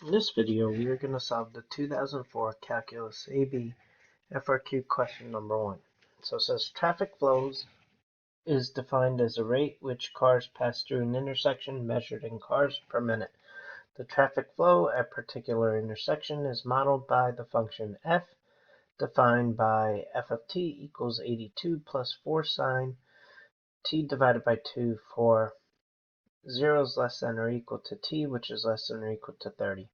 In this video, we are going to solve the 2004 Calculus AB FRQ question number 1. So it says traffic flows is defined as a rate which cars pass through an intersection measured in cars per minute. The traffic flow at a particular intersection is modeled by the function f, defined by f of t equals 82 plus 4 sine t divided by 2 for 0 is less than or equal to t, which is less than or equal to 30.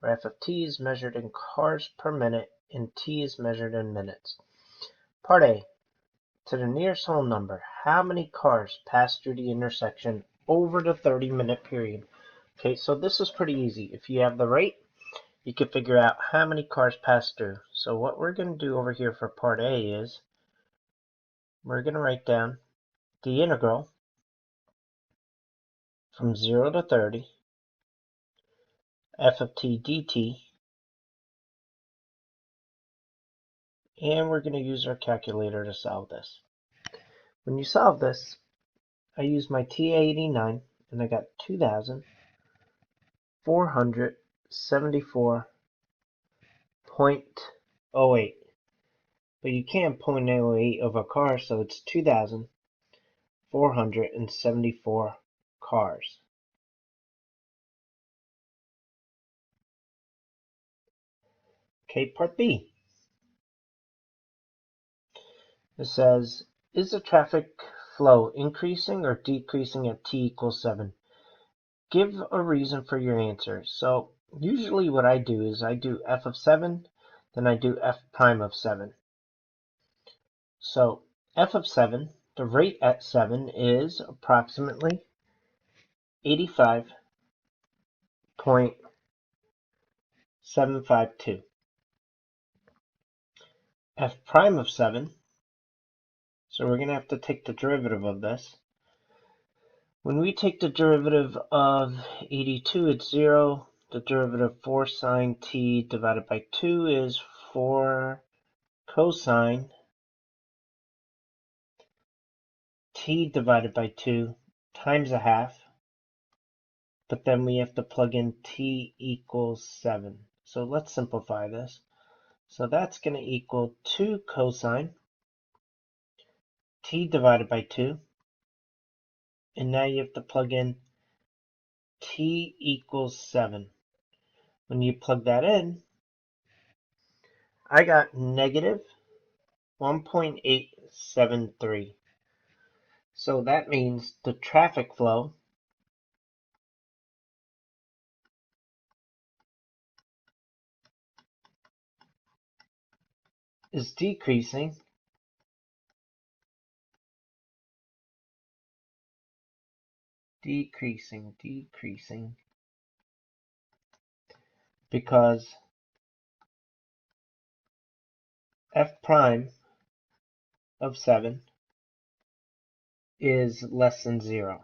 Where f of t is measured in cars per minute and t is measured in minutes. Part A. To the nearest whole number, how many cars pass through the intersection over the 30-minute period? Okay, so this is pretty easy. If you have the rate, you can figure out how many cars pass through. So what we're going to do over here for part A is we're going to write down the integral from 0 to 30 f of t dt, and we're going to use our calculator to solve this. When you solve this, I used my TA89 and I got 2,474.08. But you can't 0.08 of a car, so it's 2,474 cars. Okay, part B. It says, is the traffic flow increasing or decreasing at t equals 7? Give a reason for your answer. So usually what I do is I do f of 7, then I do f prime of 7. So f of 7, the rate at 7 is approximately 85.752. F prime of 7, so we're going to have to take the derivative of this. When we take the derivative of 82, it's 0. The derivative of 4 sine t divided by 2 is 4 cosine t divided by 2 times a half. But then we have to plug in t equals 7. So let's simplify this. So that's going to equal 2 cosine t divided by 2. And now you have to plug in t equals 7. When you plug that in, I got negative 1.873. So that means the traffic flow is decreasing because f prime of 7 is less than 0.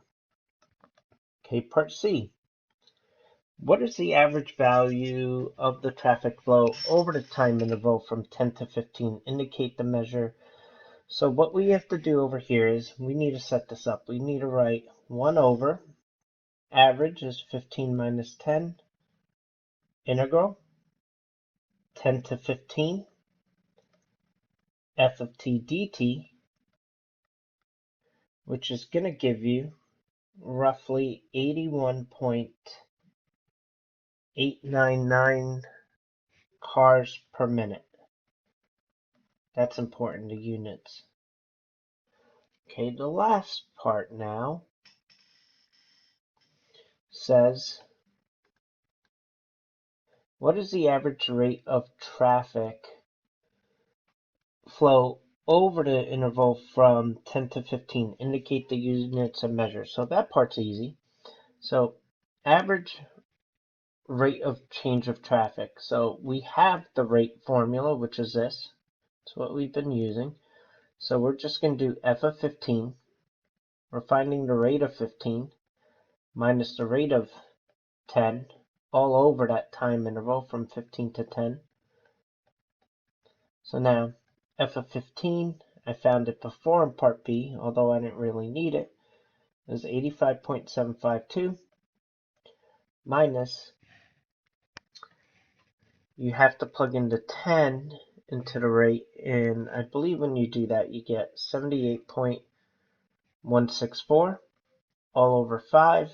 Okay, part C. What is the average value of the traffic flow over the time interval from 10 to 15? Indicate the measure. So what we have to do over here is we need to set this up. We need to write 1 over average is 15 minus 10 integral 10 to 15 f of t dt, which is going to give you roughly 81.899 cars per minute. That's important to units. Okay, the last part now says, what is the average rate of traffic flow over the interval from 10 to 15? Indicate the units of measure. So that part's easy. So average rate of change of traffic. So we have the rate formula, which is this. It's what we've been using. So we're just going to do f of 15. We're finding the rate of 15 minus the rate of 10 all over that time interval from 15 to 10. So now f of 15, I found it before in part B, although I didn't really need it, is 85.752 minus you have to plug in the 10 into the rate, and I believe when you do that you get 78.164 all over 5,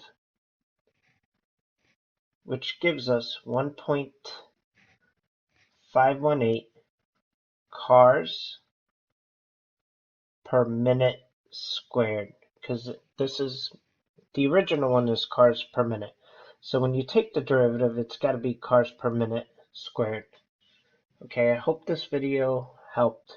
which gives us 1.518 cars per minute squared, because this is the original one is cars per minute. So when you take the derivative, it's got to be cars per minute squared. Okay, I hope this video helped.